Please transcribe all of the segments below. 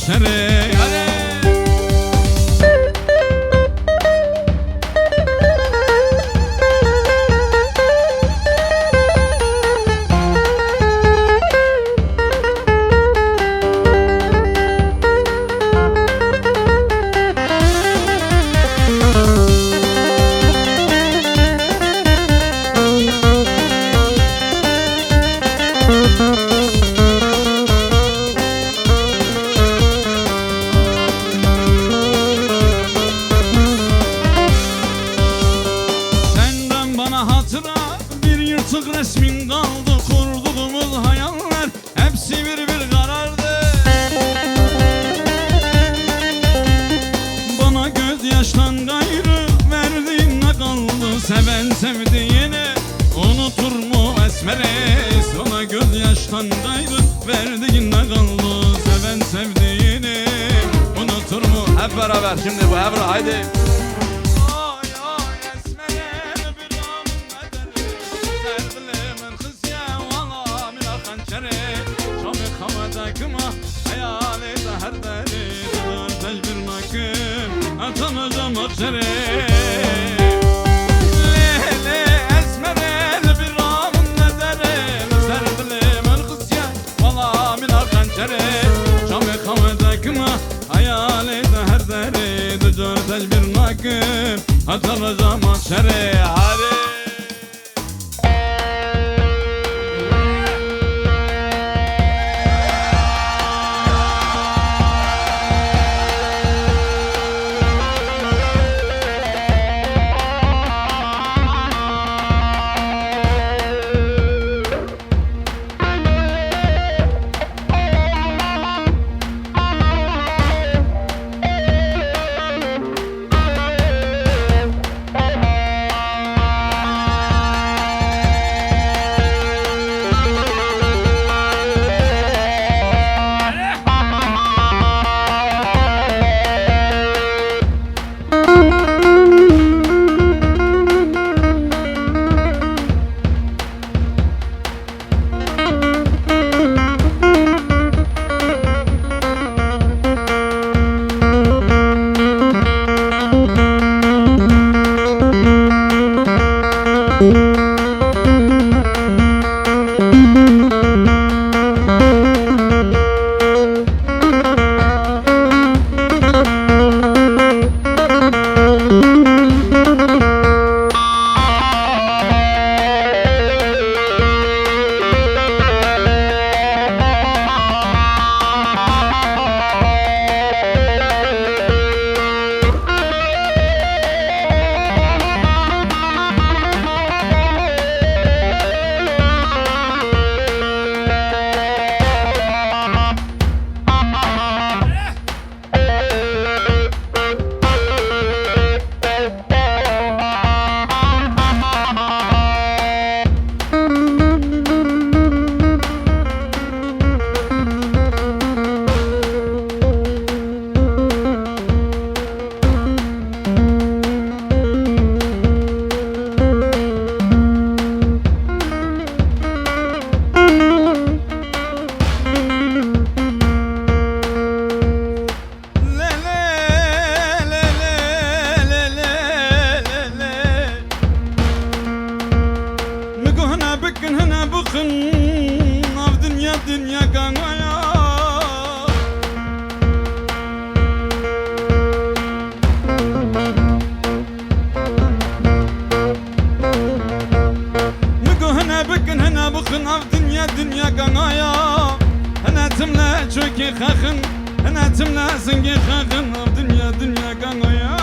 mahşere. Senden bana hatıra bir yırtık resmin kaldı. Kurduğumuz hayaller hepsi bir karardı. Bana gözyaştan gayrı verdiğin ne kaldı? Seven sevdiğini unutur mu esmere? Sana gözyaştan gayrı verdiğin ne kaldı? Seven sevdiğini unutur mu? Hep beraber şimdi bu Ebru haydi. Ay ay esmere bir anın bedeli, serdilemen kızya valla min hançere. Şamı havadakıma hayali zahar deli, dağıtaj bir nakım atanacağım mahşere. Bir nakım atanacağım mahşere. Hadi. Dünya kanaya Henetimle çöki kakın Henetimle zingi kakın Dünya kanaya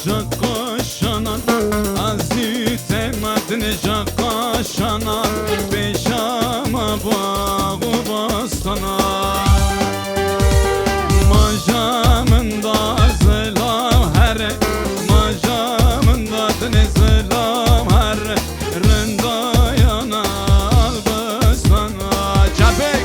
جا قاشانا ازی تمدن جا قاشانا پیشم باغ و باستانا ماجامن دا زلام هر ماجامن دا دن زلام هر رندایانا البستانا جابک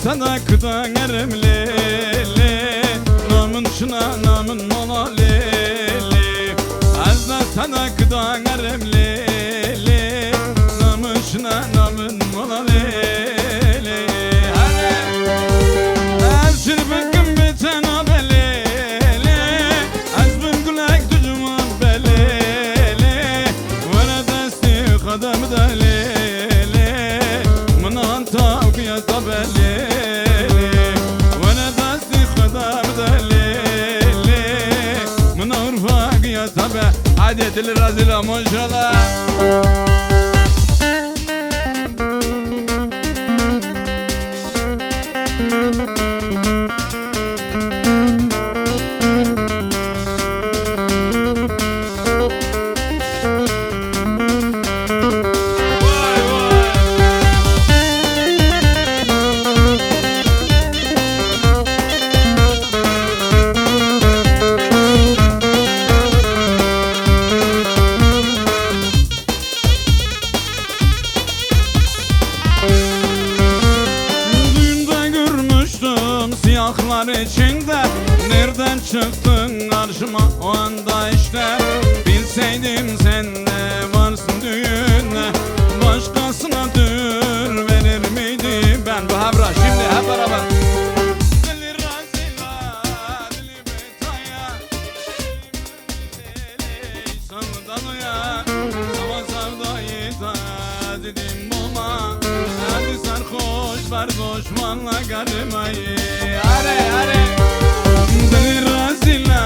Sadakıdan erim lele Namın şuna namın mola lele Azda sadakıdan erim lele Namın şuna namın mola lele Az şirbıkım biten abelele Azbın kulak tucuman belele Vara desti kadamı da lele Mınan tavkiye tabelele Tabi hadi dili razıyla maşallah. ayaklar içinde. Nereden çıktın karşıma o anda işte. Bilseydim sen de varsın düğüne, başkasına dür verir miydim ben? Bu Havra şimdi hep beraber. Dili razila, dili betaya, dili sevdalıya. Sama sevdayı da dedim bulma. Hadi sarhoş bardoş valla garmayı. Hadi hadi. Dili razila,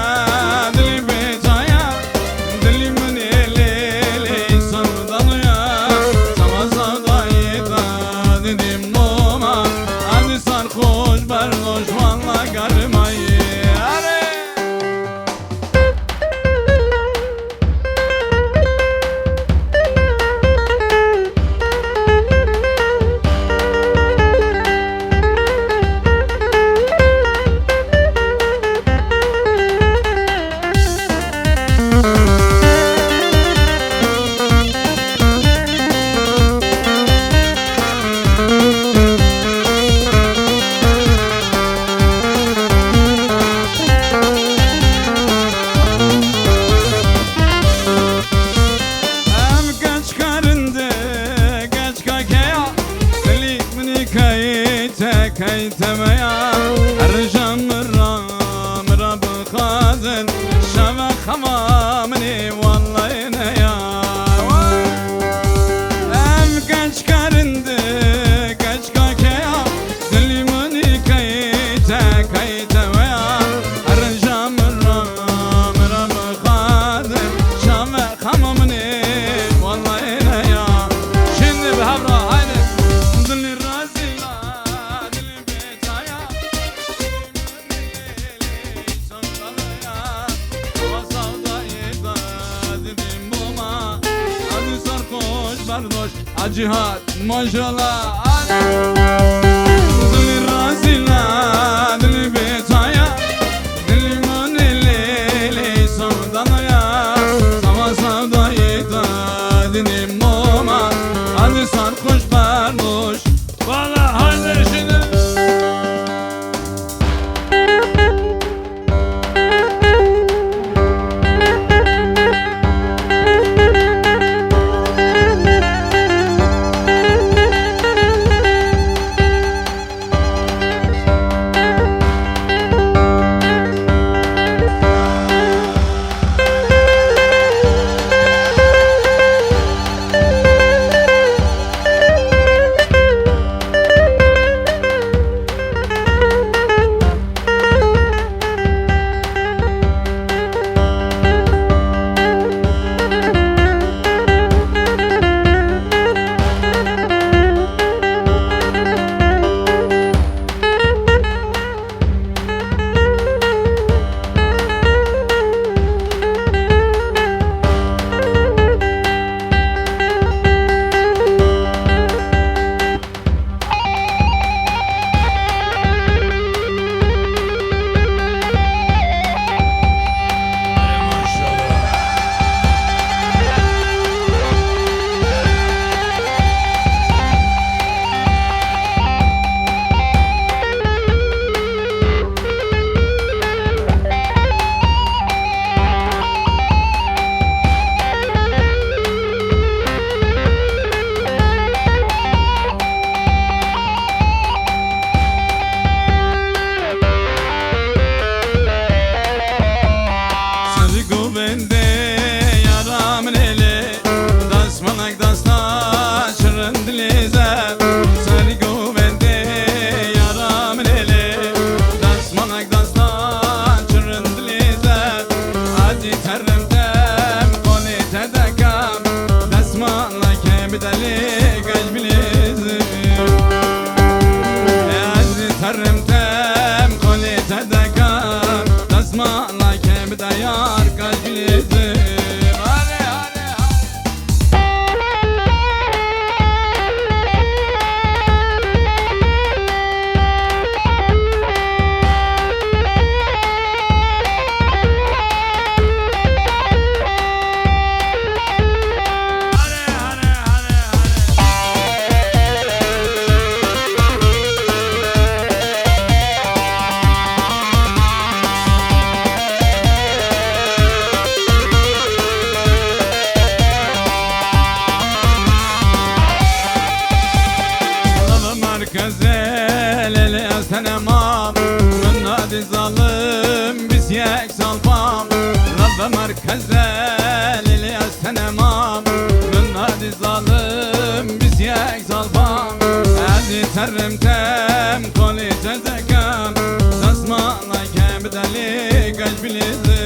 dili betaya, dili menelele sevdalıya. Sama sevdayı da dedim bulma. Hadi sarhoş bardoş valla garmayı. Hadi. Hem kaç karındı, kaç kakaya, selimini kayıte kayıtemaya. Ercan mıra bu kadın, şava hamamını vallahi ne ya. Hem kaç karındı, kaç kakaya, selimini kayıte kayıtemaya. Ercan mıra bu kadın, şava hamamını vallahi ne ya. Şimdi bir Havra haydi. Dili razila, dili betaya, dili sevdalıya. O sevdayı da dedim bulma. Hadi sarhoş bardoş Cihat maşallah. Hadi. Dili razila, dili betaya, dili menelele sevdalıya. Sama sevdayı da dedim bulma. Hadi sarhoş bardoş. Vallahi haydi şimdi. Tezrel yastenemam Min hadi zalim biz yek zalbam Hadi terrim tem koli tezekam Tasmana kem bedeli kaç bilizi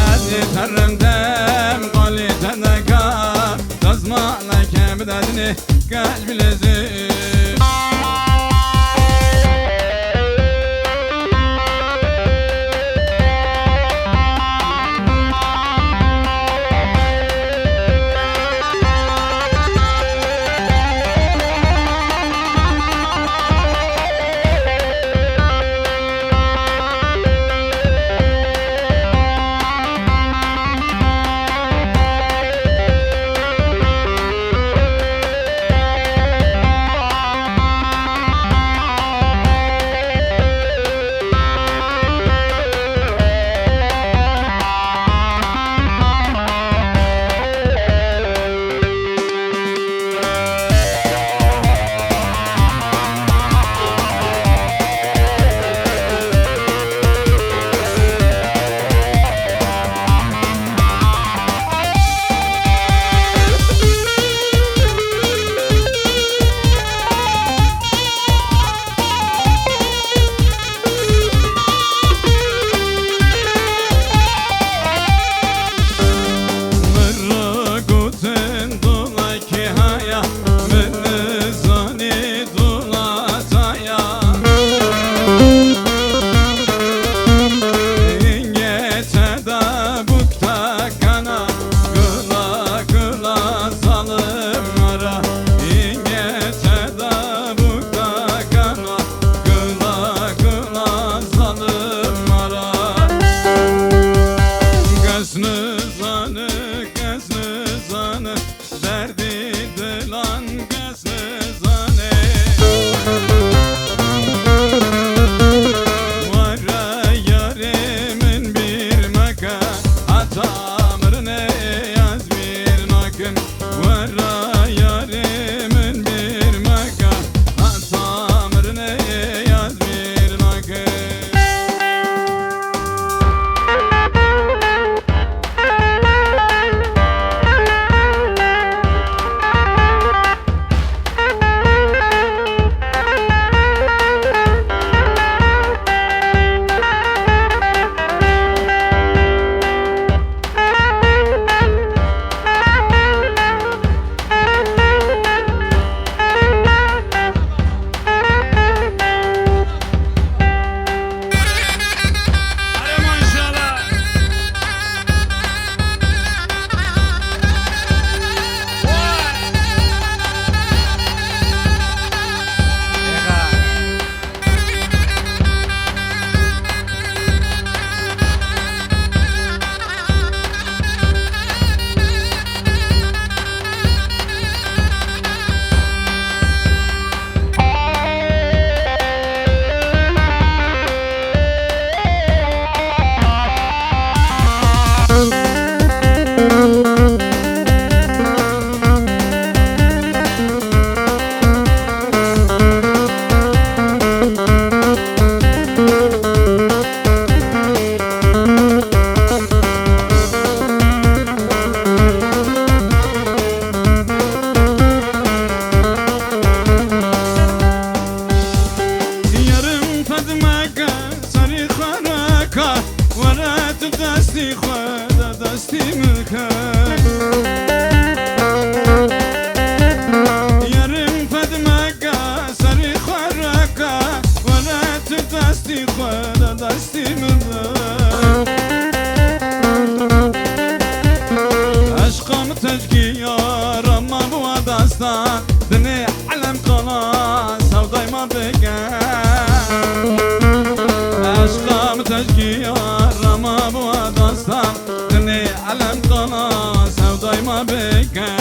Hadi terrim tem koli tezekam Tasmana kem bedeli kaç bilizi Dini alem kala sevdayma beken Aşkım teşki yarama bu adastan Dini alem kala sevdayma beken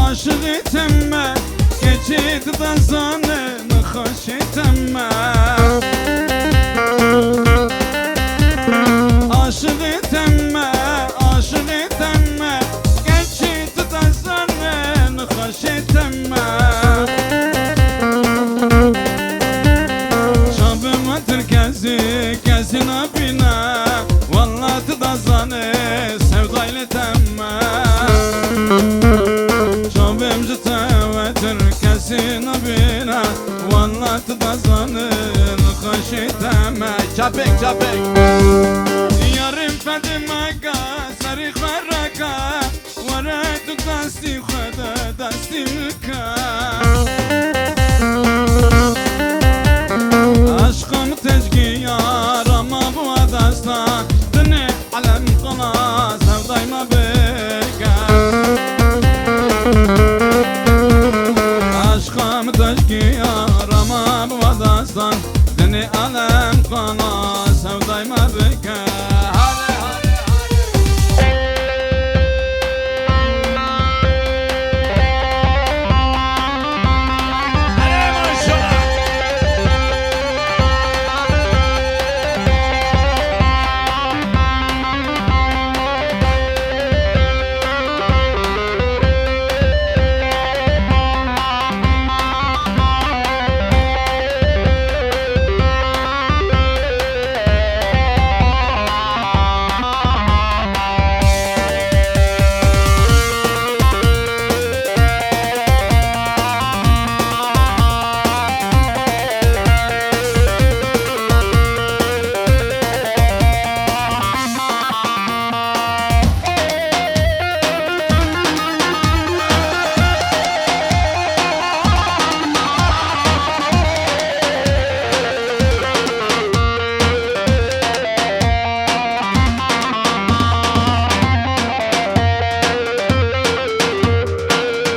aşık etme geçit da zanını hoş etme aşık etme geçit da zanını hoş etme şabıma Türkezi kesin abine vallahi da zanı sevdayla temme şabımcı tevetir kesin abine vallahi da zanı hoş etme Çapek çapek. yarım fedimaka sarık veraka varet dasti khada dasti mka aşkım tezgi yar ama bu adasta dini alem kala sevdayma beka aşkım tezgi yar ama bu adasta dini alem kala sevdayma beka hadi hadi Hadi maşallah.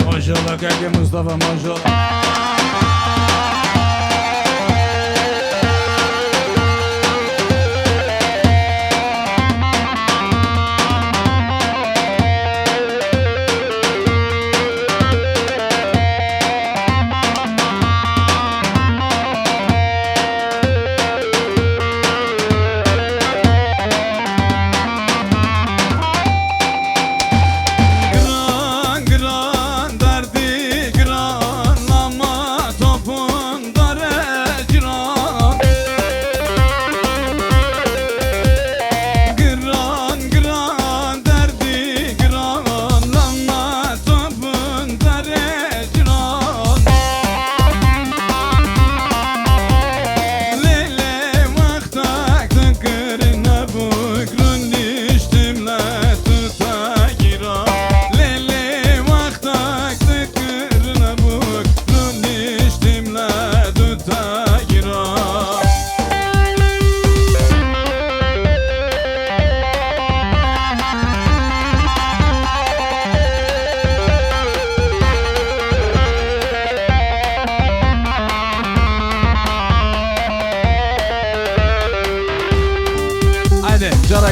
Maşallah kanka Mustafa maşallah. Gran gran derdi gran ama topun dare gran Gran gran derdi gran ama topun dare gran Lele vakta tıkırına bukrun düştümle tuta giran Lele vakta tıkırına bukrun düştümle tuta giran Hadi cara